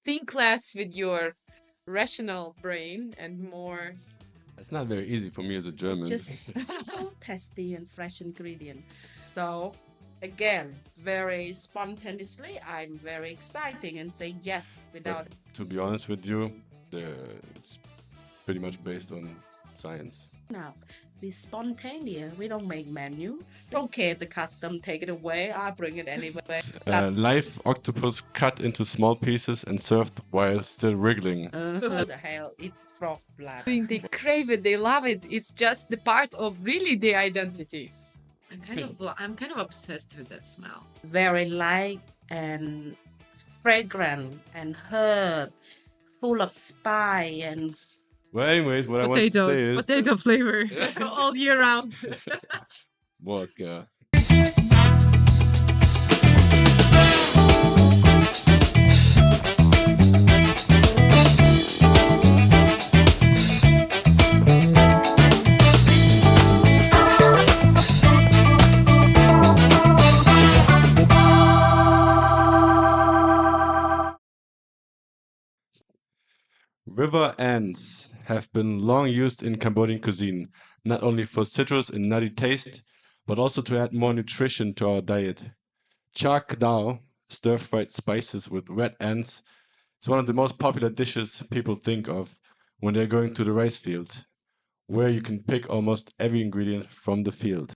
think less with your rational brain and more. It's not very easy for me as a German. Just simple, tasty, and fresh ingredient. So, again, very spontaneously, I'm very exciting and say yes But without. to be honest with you, it's pretty much based on science. Now, we spontaneous. We don't make menu. Don't care if the custom take it away. I bring it anyway. Live octopus cut into small pieces and served while still wriggling. Who the hell eat frog blood? They crave it, they love it. It's just the part of really the identity. I'm kind of obsessed with that smell. Very light and fragrant and herb, full of spice and Well, anyways, what I want to Potatoes, say is potato flavor all year round. vodka. River ants have been long used in Cambodian cuisine, not only for citrus and nutty taste, but also to add more nutrition to our diet. Char dao, stir-fried spices with red ants, is one of the most popular dishes people think of when they're going to the rice field, where you can pick almost every ingredient from the field.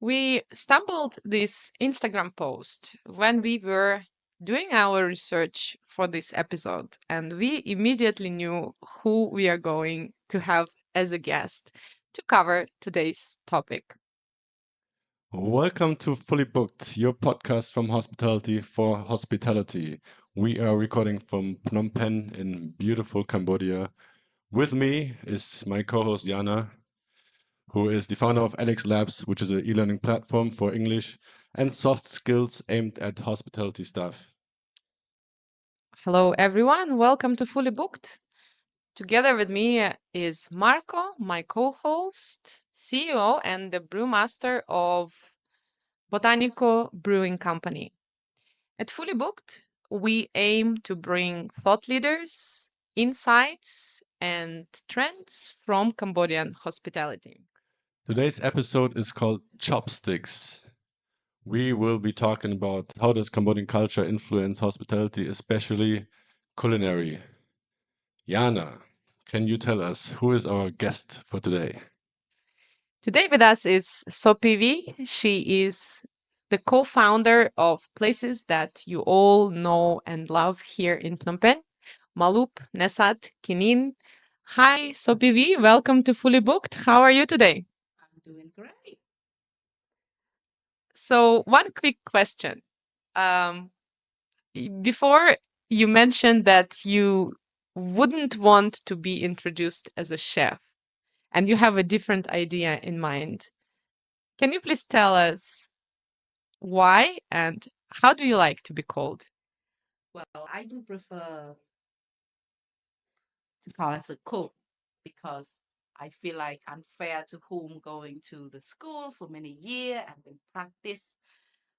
We stumbled this Instagram post when we were doing our research for this episode, and we immediately knew who we are going to have as a guest to cover today's topic. Welcome to Fully Booked, your podcast from hospitality for hospitality. We are recording from Phnom Penh in beautiful Cambodia. With me is my co-host Jana, who is the founder of Alex Labs, which is an e-learning platform for English and soft skills aimed at hospitality staff. Hello, everyone. Welcome to Fully Booked. Together with me is Marco, my co host, CEO, and the brewmaster of Botanico Brewing Company. At Fully Booked, we aim to bring thought leaders, insights, and trends from Cambodian hospitality. Today's episode is called Chopsticks. We will be talking about how does Cambodian culture influence hospitality, especially culinary. Jana, can you tell us who is our guest for today? Today with us is Sopheavy. She is the co-founder of places that you all know and love here in Phnom Penh, Malup, Nesat, Kinin. Hi, Sopheavy. Welcome to Fully Booked. How are you today? I'm doing great. So, one quick question. Before you mentioned that you wouldn't want to be introduced as a chef and you have a different idea in mind. Can you please tell us why and how do you like to be called? Well, I do prefer to call as a cook because I feel like unfair to whom going to the school for many years and been practice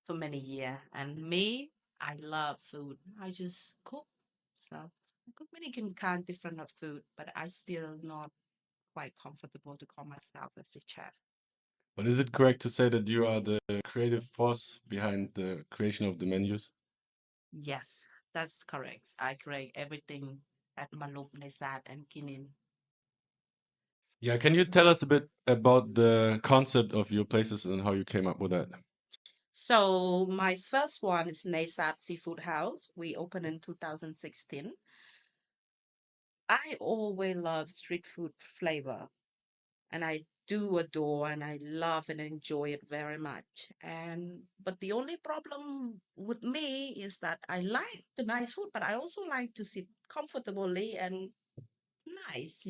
for many years. And me, I love food. I just cook. So I cook many kind different of food, but I still not quite comfortable to call myself as a chef. But is it correct to say that you are the creative force behind the creation of the menus? Yes, that's correct. I create everything at Malup, Nesat, and Kinin. Yeah, can you tell us a bit about the concept of your places and how you came up with that? So my first one is Nesat Seafood House. We opened in 2016. I always love street food flavor, and I do adore and I love and enjoy it very much. And but the only problem with me is that I like the nice food, but I also like to sit comfortably and nice.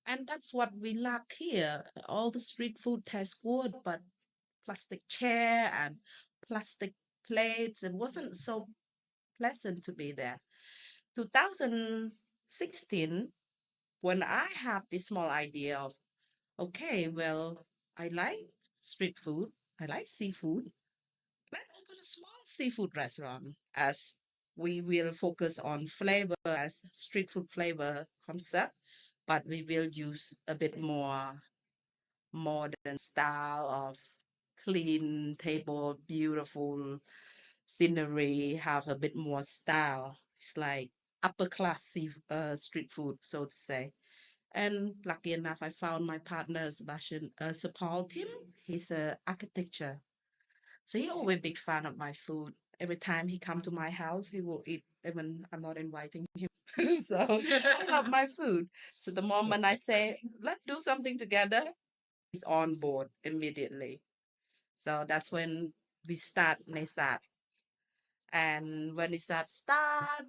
And that's what we lack here. All the street food tastes good, but plastic chair and plastic plates, it wasn't so pleasant to be there. 2016, when I have this small idea of, okay, well, I like street food, I like seafood. Let's open a small seafood restaurant, as we will focus on flavor as street food flavor concept, but we will use a bit more modern style of clean table, beautiful scenery, have a bit more style. It's like upper class street food, so to say. And lucky enough, I found my partner, Sebastian, Sapal Tim. He's a architecture. So he always big fan of my food. Every time he come to my house, he will eat, even I'm not inviting him. So I love my food. So the moment I say, let's do something together, he's on board immediately. So that's when we start Nesat. And when start,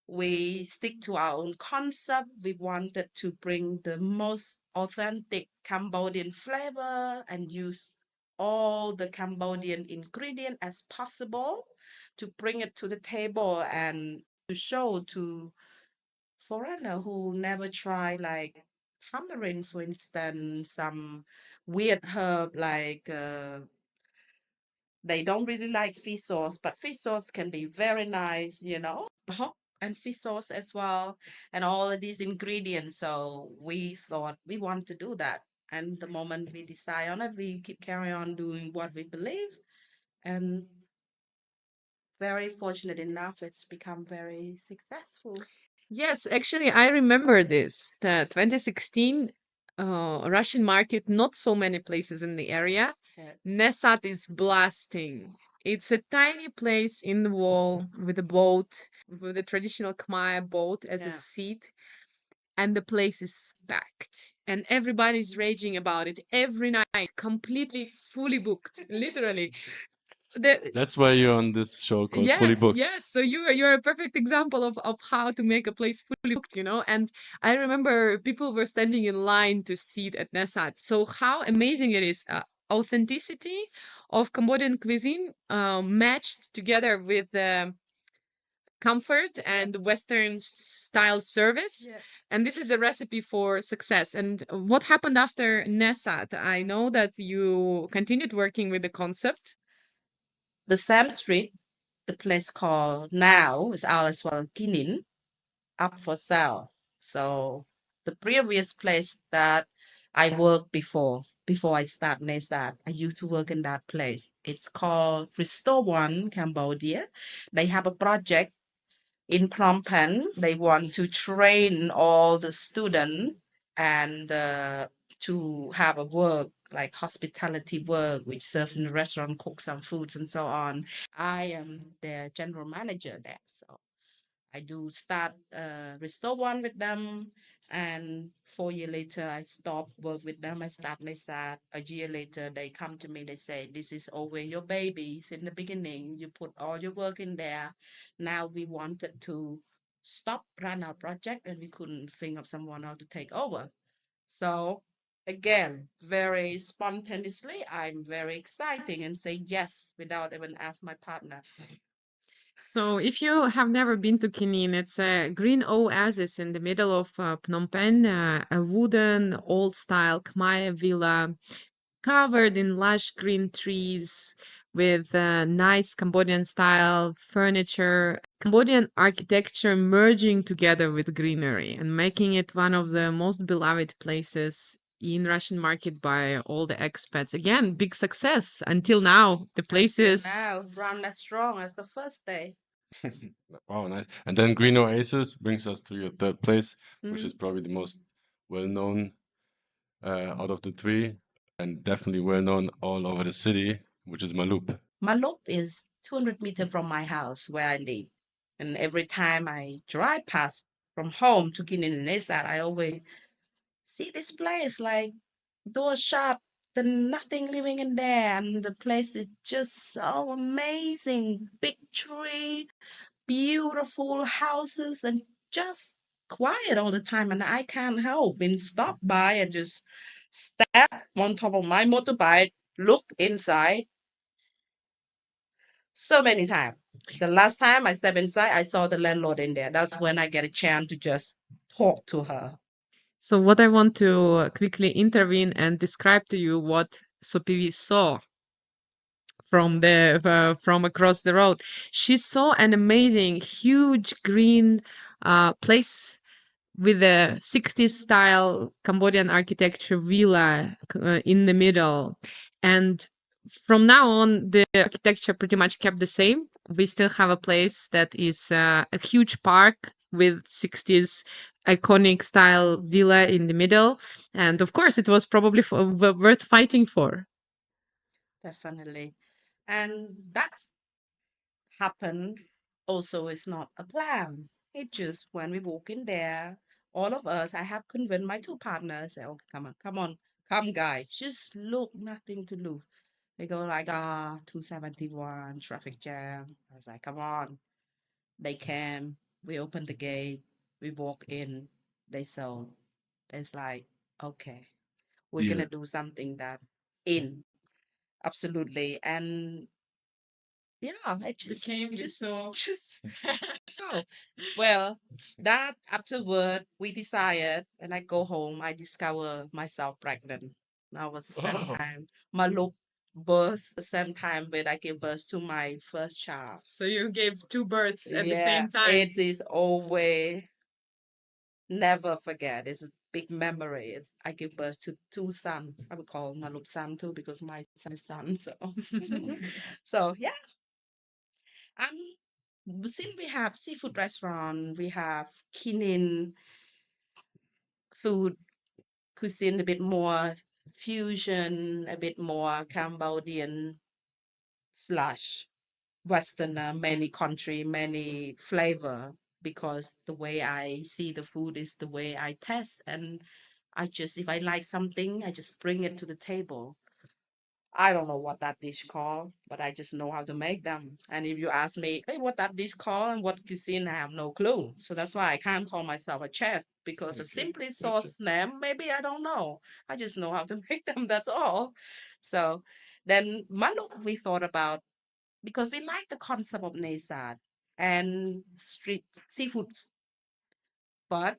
we stick to our own concept. We wanted to bring the most authentic Cambodian flavor and use all the Cambodian ingredient as possible to bring it to the table and to show to foreigner who never try like tamarind, for instance, some weird herb like they don't really like fish sauce, but fish sauce can be very nice, hot and fish sauce as well, and all of these ingredients. So we thought we want to do that. And the moment we decide on it, we keep carry on doing what we believe. And very fortunate enough, it's become very successful. Yes, actually, I remember this. The 2016 Russian market, not so many places in the area. Yeah. Nesat is blasting. It's a tiny place in the wall with a boat, with a traditional Khmer boat as a Yeah. seat, and the place is packed. And everybody's raging about it every night, completely fully booked, literally. That's why you're on this show called Fully Yes, Booked. yes. So you're a perfect example of how to make a place fully booked, you know. And I remember people were standing in line to seat at Nesat. So how amazing it is! Authenticity of Cambodian cuisine matched together with comfort and Western style service. Yeah. And this is a recipe for success. And what happened after Nesat? I know that you continued working with the concept. The Sam Street, the place called now is out as well, Kinin, up for sale. So the previous place that I worked before I start Nesat, I used to work in that place. It's called Restore One Cambodia. They have a project in Phnom Penh. They want to train all the students and to have a work like hospitality work, which serve in the restaurant, cook some foods and so on. I am the general manager there, so I do start restore one with them, and 4 years later I stop work with them. I start Nesat. A year later they come to me. They say, "This is always your babies in the beginning. You put all your work in there. Now we wanted to stop run our project, and we couldn't think of someone else to take over." So again, very spontaneously, I'm very exciting and say yes without even ask my partner. So, if you have never been to Kinin, it's a green oasis in the middle of Phnom Penh, a wooden, old style Khmer villa covered in lush green trees with nice Cambodian style furniture, Cambodian architecture merging together with greenery and making it one of the most beloved places in Russian market by all the expats. Again, big success until now. The place Till is now, run as strong as the first day. Wow, nice. And then Green Oasis brings us to your third place, which Mhm. is probably the most well-known out of the three, and definitely well-known all over the city, which is Malup. Malup is 200 meters from my house where I live. And every time I drive past from home to Guinea-Bissau, I always see this place like door shut, then nothing living in there. And the place is just so amazing. Big tree, beautiful houses, and just quiet all the time. And I can't help but stop by and just step on top of my motorbike, look inside so many times. The last time I step inside, I saw the landlord in there. That's when I get a chance to just talk to her. so what I want to quickly intervene and describe to you what Sopheavy saw from across the road. She saw an amazing, huge green place with a 60s style Cambodian architecture villa in the middle. And from now on, the architecture pretty much kept the same. We still have a place that is a huge park with 60s iconic style villa in the middle. And of course, it was probably worth fighting for. Definitely. And that's happened also is not a plan. It just when we walk in there, all of us, I have convinced my two partners, say, okay, come on, come guys, just look, nothing to lose. They go like, 271, traffic jam. I was like, come on. They came, we opened the gate, we walk in, they saw. It's like, okay, we're Yeah. gonna do something that in. Absolutely. And yeah, it just so well that afterward we decided when I go home, I discover myself pregnant. That was the same Oh. time. My look birth the same time when I gave birth to my first child. So you gave two births at the Yeah, same time. it is always never forget. It's a big memory. It's, I give birth to two sons. I would call my look son too because my son is son. So so yeah. Since we have seafood restaurant, we have kinin food cuisine, a bit more fusion, a bit more Cambodian slash Westerner, many country, many flavor. Because the way I see the food is the way I test, and I just if I like something, I just bring it to the table. I don't know what that dish called, but I just know how to make them. And if you ask me, hey, what that dish called and what cuisine, I have no clue. So that's why I can't call myself a chef because the Okay. simply That's sauce it. name, maybe I don't know. I just know how to make them. That's all. So then Maluk, we thought about because we like the concept of Nesad and street seafood, but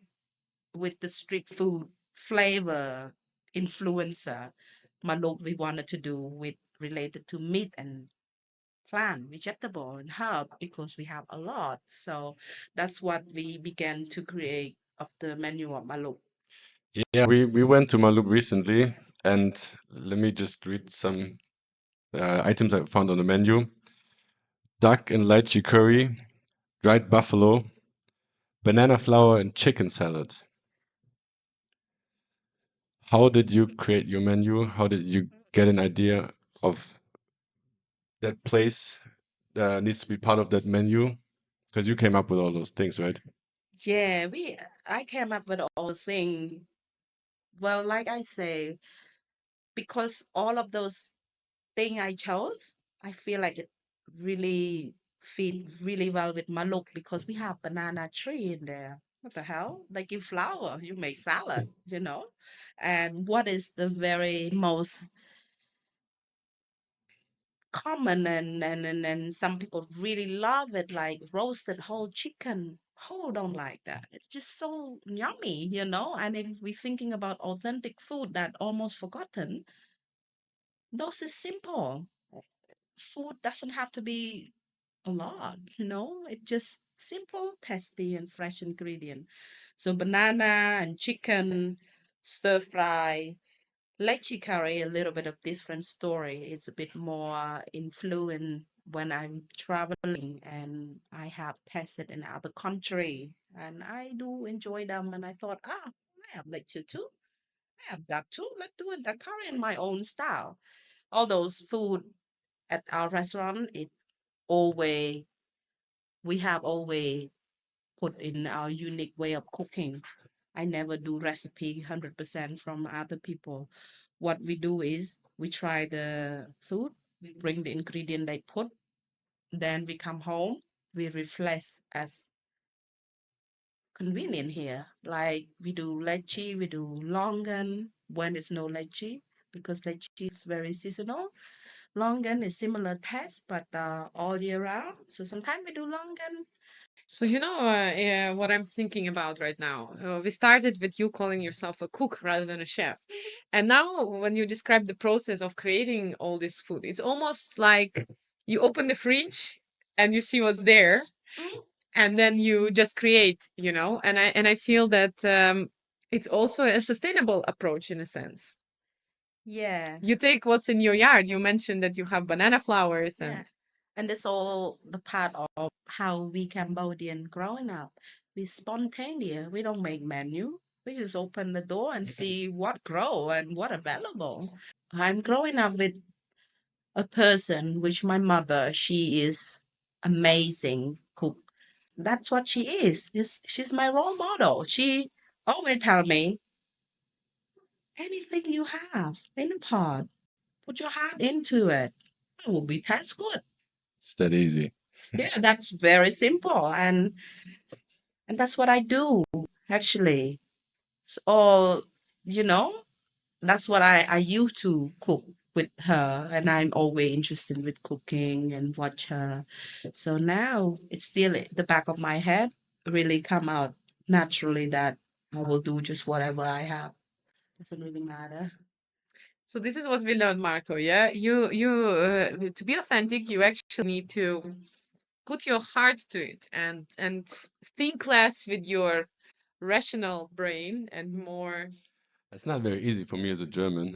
with the street food flavor influencer, Maluk we wanted to do with related to meat and plant, vegetable and herb because we have a lot. So that's what we began to create of the menu of Maluk. Yeah, we went to Maluk recently, and let me just read some items I found on the menu: duck and lychee curry, dried buffalo, banana flour, and chicken salad. How did you create your menu? How did you get an idea of that place needs to be part of that menu? Because you came up with all those things, right? Yeah, we I came up with all the thing. Well, like I say, because all of those thing I chose, I feel like it really fit really well with Maluk because we have banana tree in there. What the hell? They give flour, you make salad, you know? And what is the very most common and some people really love it, like roasted whole chicken. Who don't like that? It's just so yummy, you know? And if we're thinking about authentic food that almost forgotten, those is simple. Food doesn't have to be a lot, you know? It just simple, tasty, and fresh ingredient. So banana and chicken, stir fry, lychee curry, a little bit of different story. It's a bit more influent when I'm traveling and I have tested in other country and I do enjoy them. And I thought, I have lychee too. I have that too. Let's do it, that curry in my own style. All those food at our restaurant, it always we have always put in our unique way of cooking. I never do recipe 100% from other people. What we do is we try the food, we bring the ingredient they put, then we come home, we reflect as convenient here. Like we do lychee, we do longan when it's no lychee because lychee is very seasonal. Longan is similar taste, but all year round. So sometimes we do longan. So, what I'm thinking about right now. We started with you calling yourself a cook rather than a chef. And now, when you describe the process of creating all this food, it's almost like you open the fridge and you see what's there, Mm, and then you just create, and I feel that it's also a sustainable approach in a sense. yeah, You take what's in your yard. You mentioned that you have banana flowers yeah. and And that's all the part of how we Cambodian growing up. We spontaneous. We don't make menu. We just open the door and see what grow and what available. I'm growing up with a person, which my mother, she is amazing cook. That's what she is. She's my role model. She always tell me, anything you have in the pot, put your heart into it. It will be taste good. It's that easy. Yeah, that's very simple. And that's what I do, actually. It's all, you know, that's what I used to cook with her, and I'm always interested with cooking and watch her. So now it's still at the back of my head, really come out naturally that I will do just whatever I have. Doesn't really matter. so this is what we learned, Marco. Yeah, you to be authentic, you actually need to put your heart to it and think less with your rational brain and more. It's not very easy for me as a German.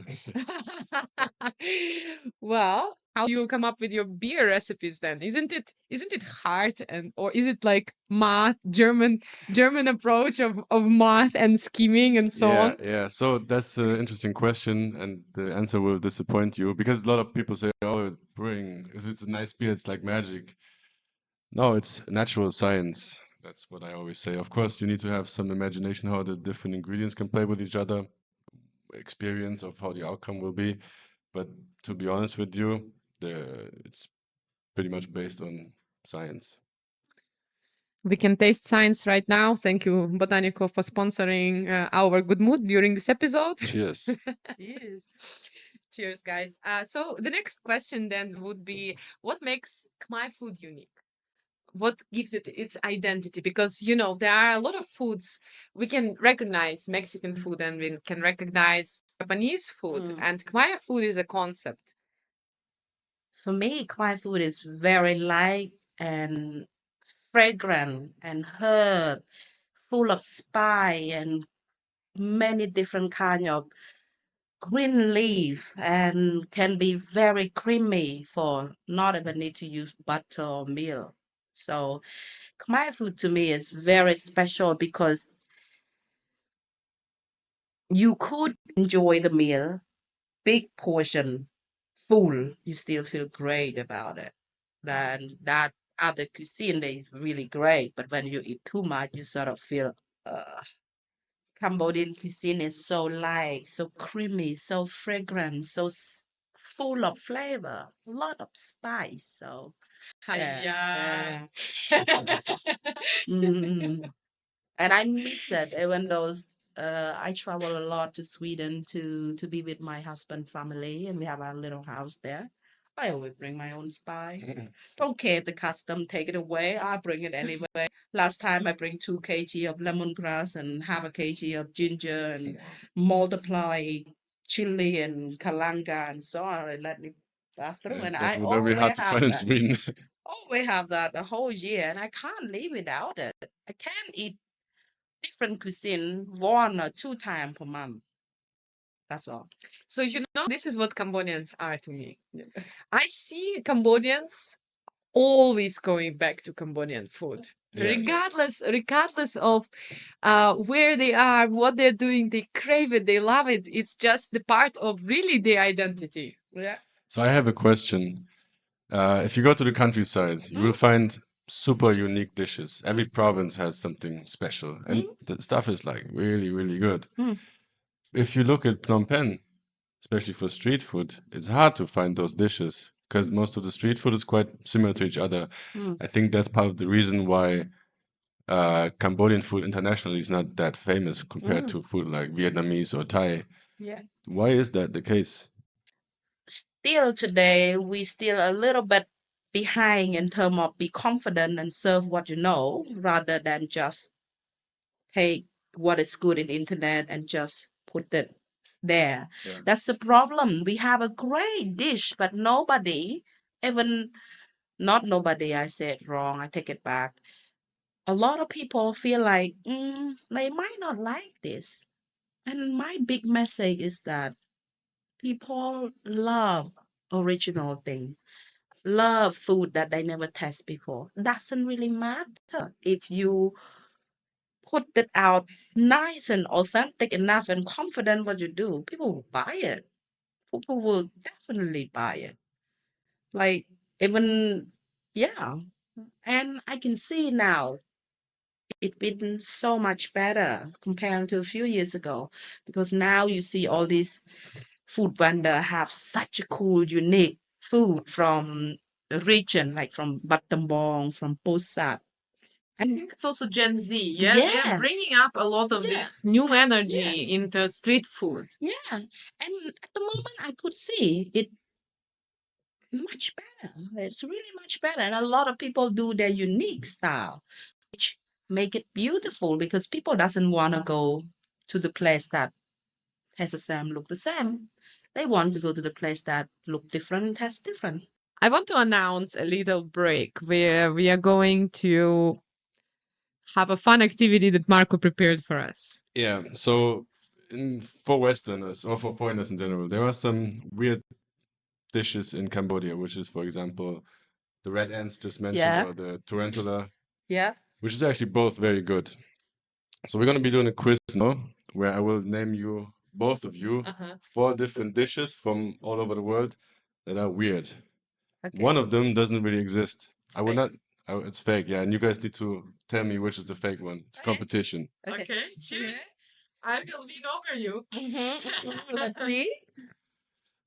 Well, how do you come up with your beer recipes then? Isn't it hard, and or is it like math, German approach of math and scheming and so Yeah, on? yeah. So that's an interesting question, and the answer will disappoint you because a lot of people say, "Oh, brewing, if it's a nice beer, it's like magic." No, it's natural science. That's what I always say. Of course, you need to have some imagination how the different ingredients can play with each other, experience of how the outcome will be. But to be honest with you, it's pretty much based on science. We can taste science right now. Thank you, Botanico, for sponsoring our good mood during this episode. Cheers. Yes. Cheers, guys. So the next question then would be, what makes Khmer food unique? What gives it its identity? Because there are a lot of foods we can recognize Mexican food and we can recognize Japanese food, Mm. and Khmer food is a concept. For me, Khmer food is very light and fragrant and herb, full of spice and many different kind of green leaf, and can be very creamy for not even need to use butter or milk. So Khmer food to me is very special because you could enjoy the meal, big portion, full, you still feel great about it. Then that other cuisine they really great, but when you eat too much, you sort of feel Cambodian cuisine is so light, so creamy, so fragrant, so full of flavor, a lot of spice. So yeah, Hiya. mm. And I miss it, even though I travel a lot to Sweden to be with my husband family, and we have our little house there. I always bring my own spice. Don't care if the custom take it away. I bring it anyway. Last time I bring 2 kg of lemongrass and half a kg of ginger and multiply chili and kalanga and so on and let me pass through. Yes, And that's I what very always hard to have find in that. Sweden. Always have that the whole year, and I can't live without it. I can't eat different cuisine 1 or 2 times per month. That's all. So this is what Cambodians are to me. Yeah. I see Cambodians always going back to Cambodian food, Yeah. regardless of where they are, what they're doing. They crave it, they love it. It's just the part of really their identity. Yeah. So I have a question. If you go to the countryside, you will find super unique dishes. Every province has something special, and the stuff is like really, really good. Mm. If you look at Phnom Penh, especially for street food, it's hard to find those dishes because most of the street food is quite similar to each other. Mm. I think that's part of the reason why Cambodian food internationally is not that famous compared to food like Vietnamese or Thai. Yeah. Why is that the case? still today, we still a little bit behind in terms of be confident and serve what you know rather than just take what is good in internet and just put it there. Yeah. That's the problem. We have a great dish, but nobody, even not nobody, I said wrong, I take it back. A lot of people feel like they might not like this. And my big message is that people love original thing, love food that they never taste before. Doesn't really matter if you put it out nice and authentic enough and confident what you do. People will buy it. People will definitely buy it. Like even yeah. And I can see now it's been so much better compared to a few years ago because now you see all these food vendor have such a cool, unique food from the region, like from Battambang, from Posat. I think it's also Gen Z. Yeah, they are Yeah, bringing up a lot of yeah, this new yeah, energy into street food. yeah. And at the moment, I could see it much better. It's really much better. And a lot of people do their unique style, which make it beautiful because people doesn't want to go to the place that has the same look the same. They want to go to the place that look different and taste different. I want to announce a little break where we are going to have a fun activity that Marco prepared for us. Yeah. So for Westerners or for foreigners in general, there are some weird dishes in Cambodia, which is, for example, the red ants just mentioned Yeah, or the tarantula, yeah. which is actually both very good. So we're gonna be doing a quiz now, where I will name you, both of you, Uh-huh. 4 different dishes from all over the world that are weird. Okay. One of them doesn't really exist. It's I will fake. not. It's fake, yeah. And you guys need to tell me which is the fake one. It's a Okay. competition. Okay, cheers. I will lean over you. Let's see.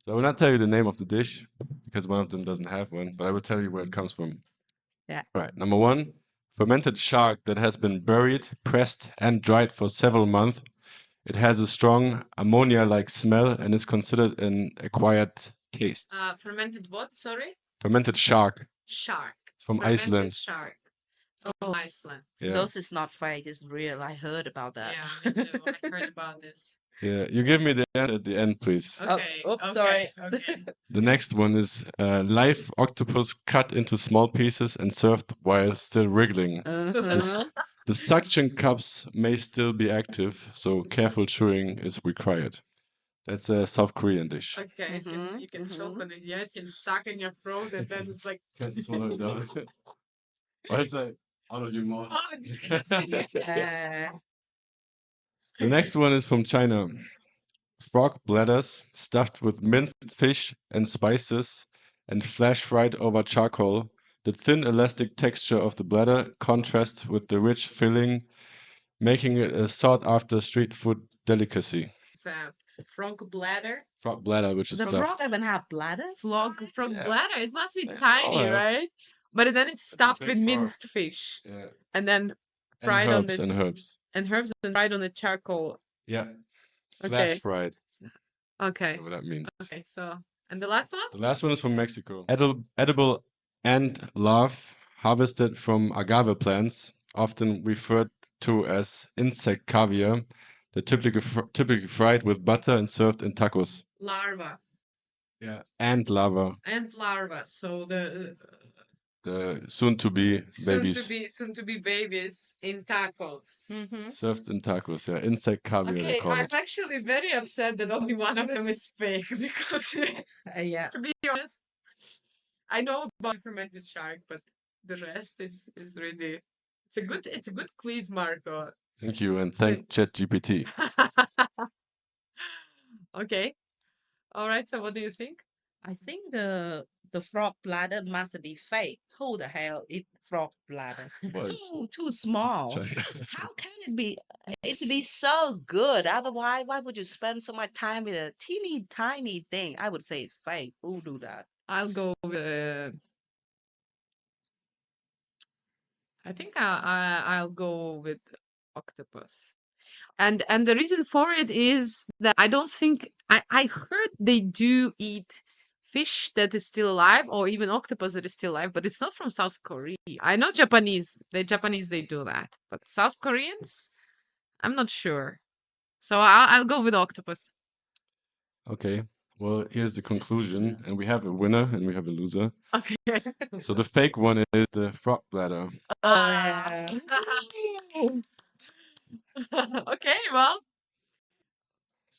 So I will not tell you the name of the dish because one of them doesn't have one, but I will tell you where it comes from. Yeah. All right. Number one, fermented shark that has been buried, pressed, and dried for several months. It has a strong ammonia-like smell and is considered an acquired taste. Fermented what? Sorry? Fermented shark Shark. from Fermented Iceland. shark from Oh, Iceland. Yeah. those is not fake, it's real. I heard about that. Yeah, me too. I heard about this. Yeah. You give me the answer at the end, please. Okay. oops, Okay. sorry. Okay. The next one is live octopus cut into small pieces and served while still wriggling. Uh-huh. The suction cups may still be active, so careful chewing is required. That's a South Korean dish. Okay. You can choke on it. Yeah, it can stuck in your throat, and then it's like. Can't swallow it down. Or it's like out of your mouth. Oh, disgusting. The next one is from China. Frog bladders stuffed with minced fish and spices and flash fried over charcoal. The thin elastic texture of the bladder contrasts with the rich filling, making it a sought-after street food delicacy. Frog bladder. Frog bladder, which is The stuffed. frog even have bladder? Frog Yeah. bladder. It must be They all tiny, have. right? But then it's stuffed big with frog. minced fish Yeah. and then And fried on herbs the and herbs. herbs and fried on the charcoal. Yeah. Okay. Flash fried. Okay. Whatever that means. Okay. So, and the last one? The last one is from Mexico. Edible ant larvae harvested from agave plants, often referred to as insect caviar. They're typically fried with butter and served in tacos. Larva. Yeah. Ant larva, Ant larva. So the soon-to-be babies. soon to be babies in tacos. Mm-hmm. Served in tacos, yeah. Insect caviar, they Okay, call I'm it. actually very upset that only one of them is fake because, Yeah. to be honest, I know about fermented shark, but the rest is really it's a good quiz, Marco. Thank you, and thank ChatGPT. Okay. All right. So what do you think? I think the frog bladder must be fake. Who the hell eat frog bladder? Well, it's Too small. China. How can it be? It be so good. Otherwise, why would you spend so much time with a teeny tiny thing? I would say it's fake. Who do that? I'll go with. I think I'll go with octopus. And the reason for it is that I don't think I heard they do eat fish that is still alive, or even octopus that is still alive, but it's not from South Korea. I know Japanese, they do that, but South Koreans, I'm not sure. So I'll go with octopus. Okay. Well, here's the conclusion, and we have a winner and we have a loser. Okay. So the fake one is the frog bladder. Yeah. Okay, well,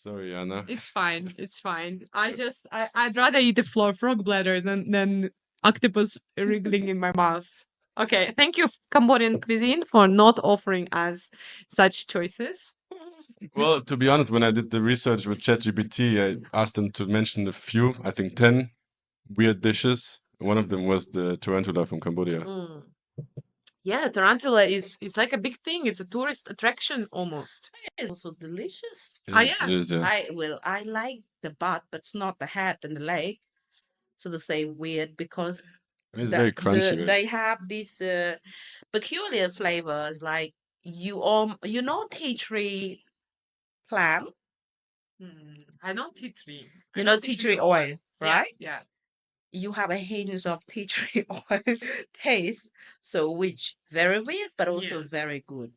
Sorry, Anna. it's fine. It's fine. I'd rather eat a floor frog bladder than octopus wriggling in my mouth. Okay, thank you, Cambodian cuisine, for not offering us such choices. Well, to be honest, when I did the research with ChatGPT, I asked them to mention a few, I think 10 weird dishes. One of them was the tarantula from Cambodia. Mm. Yeah, tarantula is like a big thing. It's a tourist attraction almost. It's also delicious. Ah, yeah. It is, yeah. I like the butt, but it's not the head and the leg. So to say weird because And it's very crunchy, right? they have these peculiar flavors like you know tea tree plant, I know tea tree. you know tea tree oil, right? Yeah. You have a hint of tea tree oil taste, so which very weird but also Yeah. very good.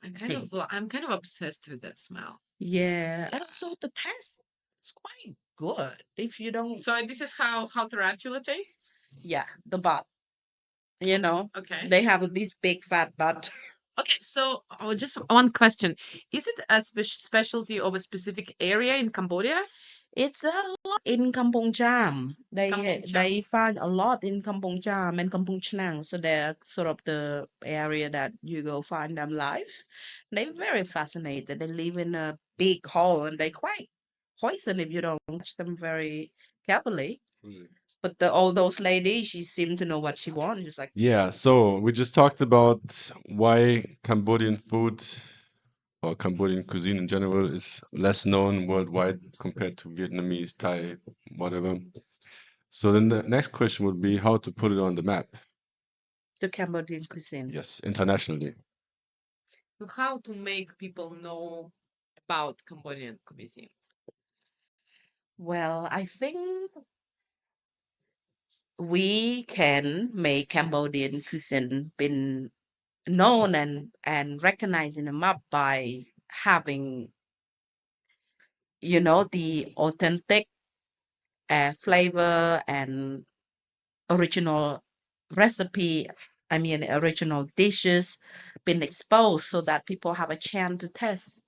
I'm kind of obsessed with that smell. Yeah, and also the taste is quite good if you don't. So this is how tarantula tastes. Yeah, the butt. You know, Okay. they have this big fat butt. Okay, so just one question: is it a specialty of a specific area in Cambodia? It's a lot in Kampong Cham. Kampong Cham. They find a lot in Kampong Cham and Kampong Chnang. So they're sort of the area that you go find them live. They're very fascinated. They live in a big hole and they quite poison if you don't watch them very carefully. But all those ladies, she seemed to know what she wants. She's like, Yeah, so we just talked about why Cambodian food or Cambodian cuisine in general is less known worldwide compared to Vietnamese, Thai, whatever. So then the next question would be how to put it on the map. the Cambodian cuisine. Yes, internationally. So how to make people know about Cambodian cuisine? Well, I think we can make Cambodian cuisine been known and recognized in the map by having the authentic flavor and original recipe, I mean original dishes been exposed so that people have a chance to test.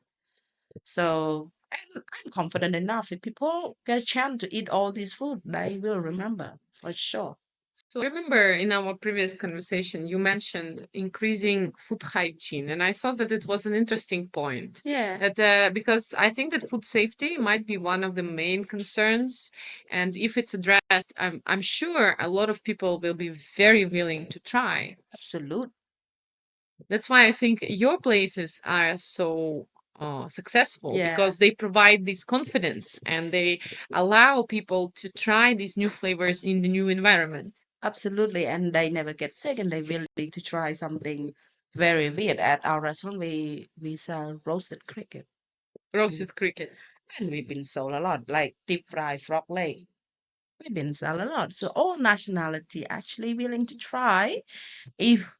So and I'm confident enough if people get a chance to eat all this food, they will remember for sure. So remember in our previous conversation, you mentioned increasing food hygiene, and I thought that it was an interesting point. Yeah, That because I think that food safety might be one of the main concerns, and if it's addressed, I'm sure a lot of people will be very willing to try. absolute. That's why I think your places are so successful Yeah. because they provide this confidence and they allow people to try these new flavors in the new environment. Absolutely, and they never get sick, and they willing to try something very weird. At our restaurant, we sell roasted cricket, Roasted cricket. and we've been sold a lot, like deep fried frog leg. We've been sold a lot, so all nationality actually willing to try if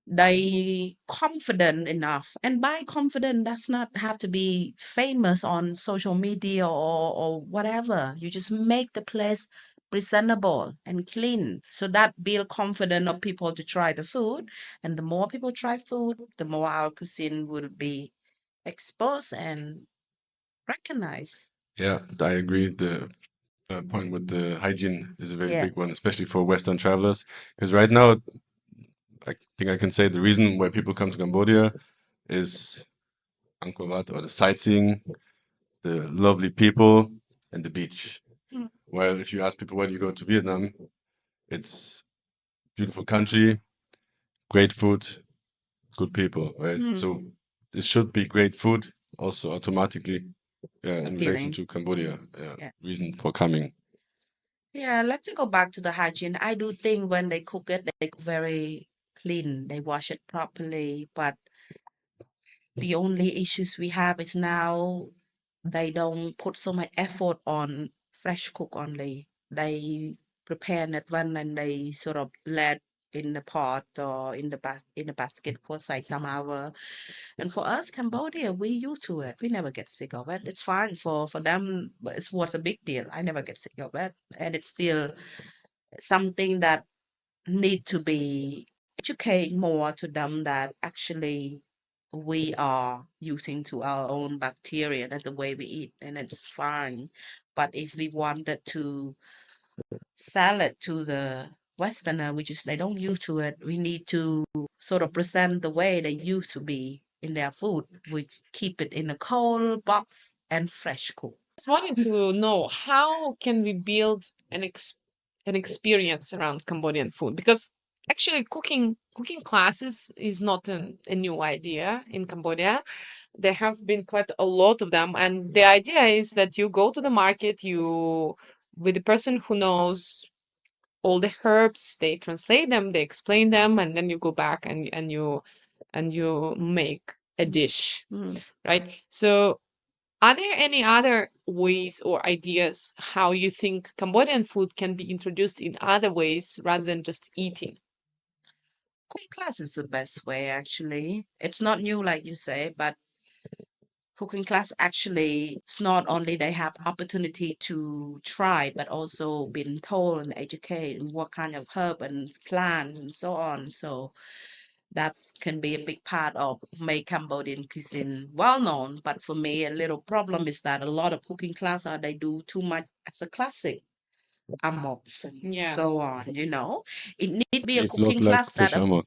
they confident enough. And by confident, does not have to be famous on social media or whatever. You just make the place presentable and clean so that build confidence of people to try the food. And the more people try food, the more our cuisine will be exposed and recognized. Yeah, I agree. The point with the hygiene is a very Yeah. big one, especially for Western travelers. Because right now, I think I can say the reason why people come to Cambodia is Angkor Wat or the sightseeing, the lovely people, and the beach. Mm. While if you ask people why do you go to Vietnam, it's beautiful country, great food, good people, right? Mm. So it should be great food also automatically, yeah, in relation Appealing. to Cambodia, Yeah. reason for coming. Yeah, let's go back to the hygiene. I do think when they cook it, they cook very clean. They wash it properly. But the only issues we have is now they don't put so much effort on fresh cook only. they prepare in advance and they sort of let in the pot or in the basket for say some hour. And for us, Cambodia, we used to it. We never get sick of it. It's fine for them. But it was a big deal. I never get sick of it, and it's still something that need to be educate more to them that actually we are using to our own bacteria. That's the way we eat, and it's fine. But if we wanted to sell it to the Westerner, which is they don't used to it, we need to sort of present the way they used to be in their food. We keep it in a cold box and fresh cook. Just wanted to know how can we build an experience around Cambodian food, because actually cooking classes is not a new idea in Cambodia. There have been quite a lot of them, and the idea is that you go to the market, you with the person who knows all the herbs, they translate them, they explain them, and then you go back and you make a dish, right? So are there any other ways or ideas how you think Cambodian food can be introduced in other ways rather than just eating? Cooking class is the best way, actually. It's not new, like you say, but cooking class actually, it's not only they have opportunity to try, but also been told and educated what kind of herb and plant and so on. So that can be a big part of make Cambodian cuisine well known. But for me, a little problem is that a lot of cooking class are they do too much as a classic amok and Yeah. so on. It needs to be a Beef look cooking like class that fish amok.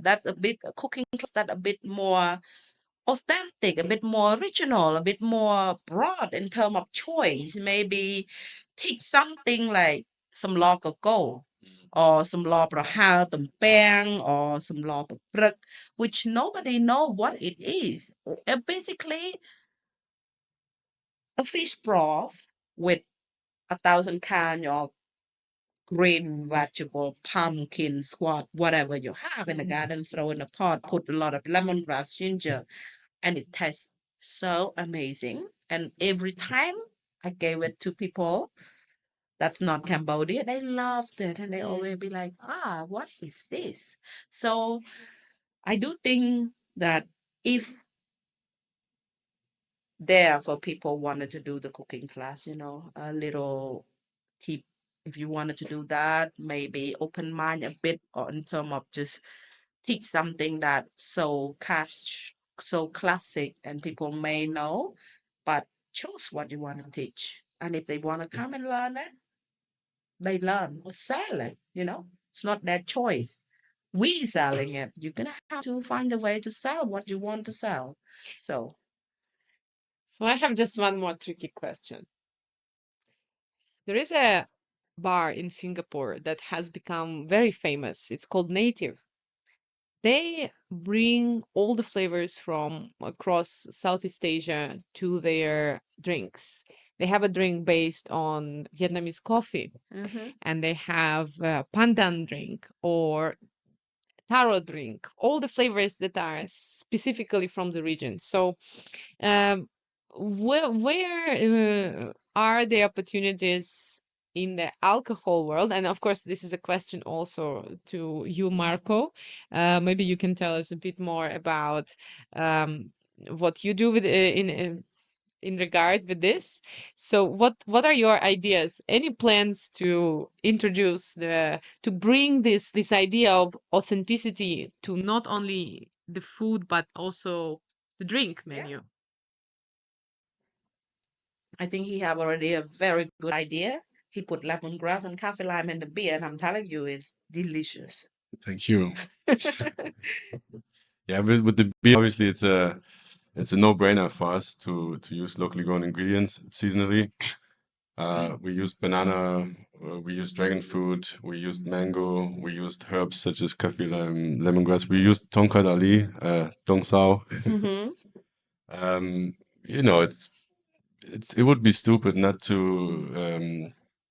that's a cooking class that a bit more authentic, a bit more original, a bit more broad in terms of choice. Maybe teach something like some log of gold or some law prahal tumpeng or some law bruk, which nobody know what it is. Basically, a fish broth with 1,000 kind of green vegetable, pumpkin, squash, whatever you have in the garden, throw in a pot, put a lot of lemongrass, ginger, and it tastes so amazing. And every time I gave it to people that's not Cambodia, they loved it and they always be like, what is this? So I do think that if there for people wanted to do the cooking class, a little tip, if you wanted to do that, maybe open mind a bit or in terms of just teach something that so classic and people may know, but choose what you want to teach. And if they want to come and learn it, they learn or sell it, It's not their choice. We selling it. You're gonna have to find a way to sell what you want to sell. So So I have just one more tricky question. There is a bar in Singapore that has become very famous. It's called Native. They bring all the flavors from across Southeast Asia to their drinks. They have a drink based on Vietnamese coffee, and they have a pandan drink or taro drink, all the flavors that are specifically from the region. So, um, where are the opportunities in the alcohol world? And of course, this is a question also to you, Marco. Maybe you can tell us a bit more about what you do with in regard with this. So what are your ideas? Any plans to introduce to bring this idea of authenticity to not only the food but also the drink menu? I think he have already a very good idea. He put lemongrass and coffee lime in the beer, and I'm telling you, it's delicious. Thank you. Yeah, with the beer, obviously it's a no-brainer for us to use locally grown ingredients seasonally. We used banana, we used dragon fruit, we used mango, we used herbs such as kaffir lime, lemongrass. We used tongkat ali, dong sao. Mm-hmm. Um, it would be stupid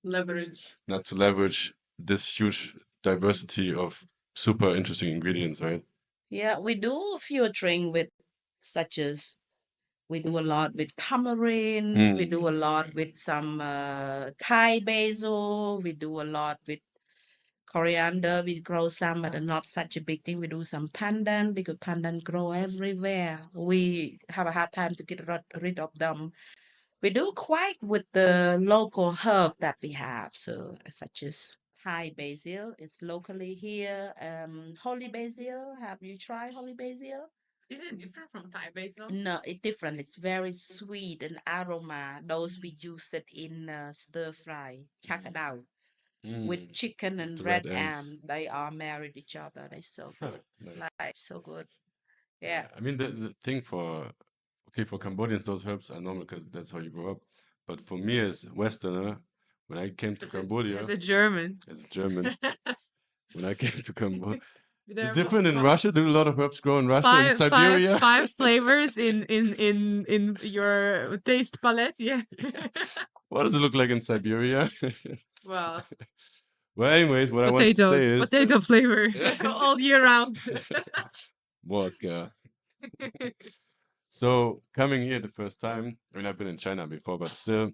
Leverage. not to leverage this huge diversity of super interesting ingredients, right? Yeah, we do a few drink with such as We do a lot with tamarind. We do a lot with some Thai basil. We do a lot with coriander. We grow some, but not such a big thing. We do some pandan because pandan grow everywhere. We have a hard time to get rid of them. We do quite with the local herb that we have, so such as Thai basil. It's locally here. Holy basil. Have you tried holy basil? Is it different from Thai basil? No, it's different. It's very sweet and aroma. Those we use it in stir fry, chakadao, with chicken and The red red ants. ant. They are married each other. They're so good. Nice. Like so good. Yeah. I mean, the thing for Cambodians, those herbs are normal because that's how you grow up. But for me as Westerner, when I came to Cambodia, As a German. as a German, when I came to Cambodia, is There it are different in Russia? Do a lot of herbs grow in Russia and five, Siberia? five flavors in your taste palette. Yeah. What does it look like in Siberia? Well, Well, anyways, what I want to potatoes, say is potato flavor all year round. vodka. So coming here the first time, I mean, I've been in China before, but still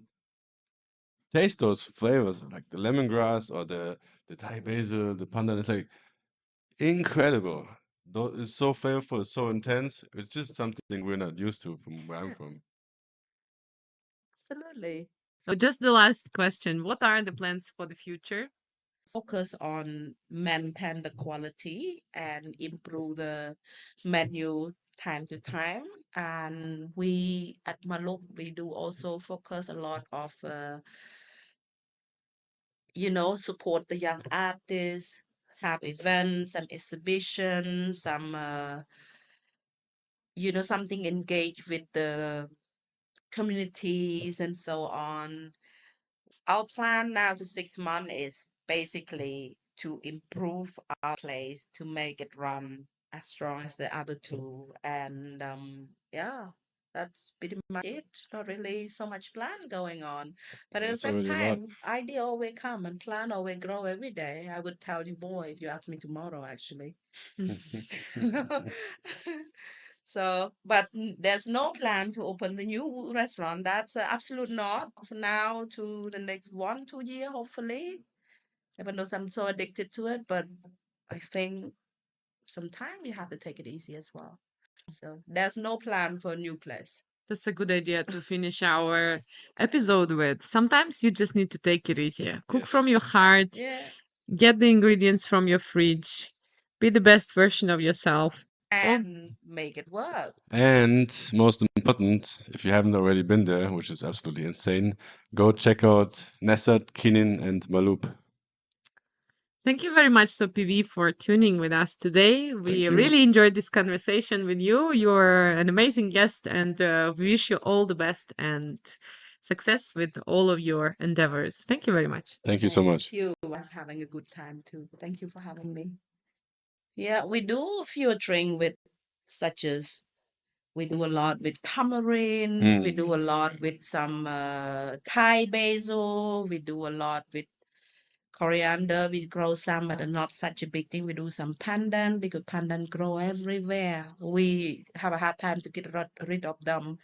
taste those flavors like the lemongrass or the Thai basil, the pandan. It's like incredible. Though it's so flavorful, it's so intense. It's just something we're not used to from where I'm from. Absolutely. Oh, just the last question. What are the plans for the future? Focus on maintain the quality and improve the menu time to time. And we at Maluk, we do also focus a lot of, support the young artists, have events, some exhibitions, some, something engage with the communities and so on. Our plan now to 6 months is basically to improve our place to make it run as strong as the other two. And yeah, that's pretty much it. Not really so much plan going on. But at the That's same already a lot. time, idea always come and plan always grow every day. I would tell you more if you ask me tomorrow, actually. So, but there's no plan to open the new restaurant. That's absolute not for now to the next 1, 2 year, hopefully. Even though I'm so addicted to it, but I think sometime you have to take it easy as well. So there's no plan for a new place. That's a good idea to finish our episode with. Sometimes you just need to take it easy. Cook from your Yes. heart, Yeah. get the ingredients from your fridge, be the best version of yourself. And make it work. And most important, if you haven't already been there, which is absolutely insane, go check out Nesat, Kinin, and Malup. Thank you very much, Sopheavy, for tuning with us today. We you. really enjoyed this conversation with you. You're an amazing guest, and we wish you all the best and success with all of your endeavors. Thank you very much. Thank you so much. Thank you. I'm having a good time too. Thank you for having me. Yeah, we do a few drink with such as we do a lot with tamarind. We do a lot with some Thai basil. We do a lot with coriander. We grow some, but not such a big thing. We do some pandan because pandan grow everywhere. We have a hard time to get rid of them.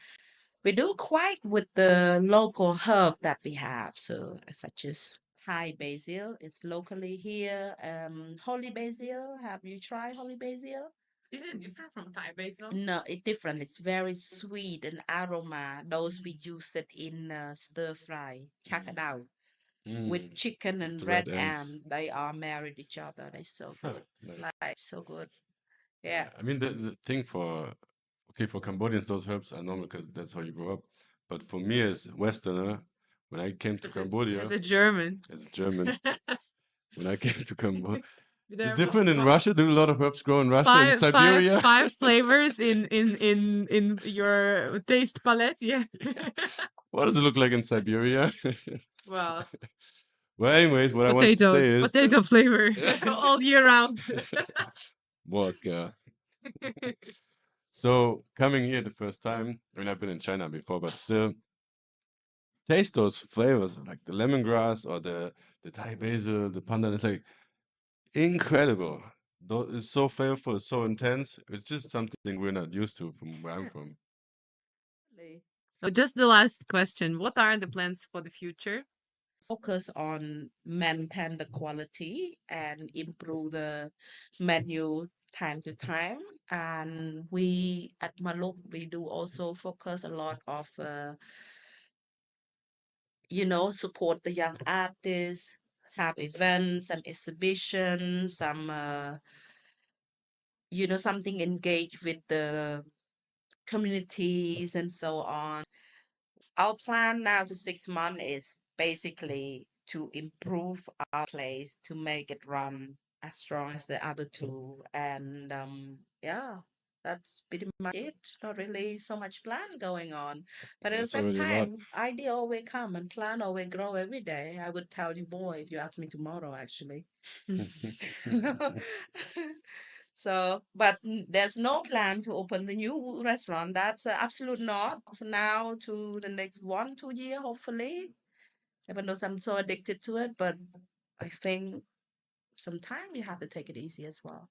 We do quite with the local herb that we have, so such as Thai basil. It's locally here. Holy basil. Have you tried holy basil? Is it different from Thai basil? No, it's different. It's very sweet and aroma. Those we use it in stir fry, chakadao, with chicken and The red red ants. ant. They are married each other. They're so good. Nice. Like so good. Yeah. I mean, the thing for Cambodians, those herbs are normal because that's how you grow up. But for me as Westerner, when I came to Cambodia, As a German. as a German, when I came to Cambodia, is There it are different in Russia? Do a lot of herbs grow in Russia and Siberia? five flavors in your taste palette. Yeah. What does it look like in Siberia? Well, Well, anyways, what I want to potatoes, say is potato flavor all year round. vodka. So coming here the first time, I mean, I've been in China before, but still taste those flavors like the lemongrass or the Thai basil, the pandan. It's like incredible. Though it's so flavorful, it's so intense. It's just something we're not used to from where I'm from. Oh, just the last question. What are the plans for the future? Focus on maintain the quality and improve the menu time to time. And we at Maluk, we do also focus a lot of, support the young artists, have events, some exhibitions, something engage with the communities and so on. Our plan now to 6 months is basically to improve our place to make it run as strong as the other two. And yeah, that's pretty much it. Not really so much plan going on. But at the That's same already a lot. time, idea always come and plan always grow every day. I would tell you more if you ask me tomorrow, actually. So, but there's no plan to open the new restaurant. That's absolute not for now to the next 1, 2 year, hopefully. Even though I'm so addicted to it, but I think sometimes you have to take it easy as well.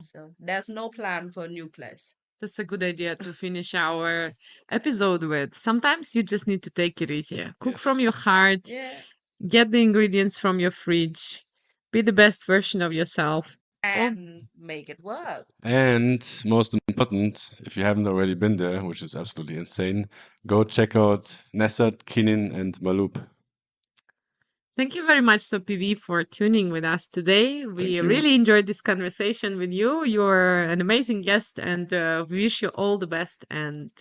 So there's no plan for a new place. That's a good idea to finish our episode with. Sometimes you just need to take it easy. Cook from your Yes. heart, Yeah. get the ingredients from your fridge, be the best version of yourself. Oh, And make it work. And most important, if you haven't already been there, which is absolutely insane, go check out Nesat, Kinin, and Malup. thank you very much, Sopheavy, for tuning with us today. We Thank you. really enjoyed this conversation with you. You're an amazing guest, and we wish you all the best and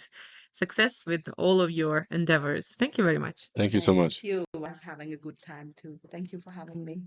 success with all of your endeavors. Thank you very much. Thank you so much. Thank you. I'm having a good time too. Thank you for having me.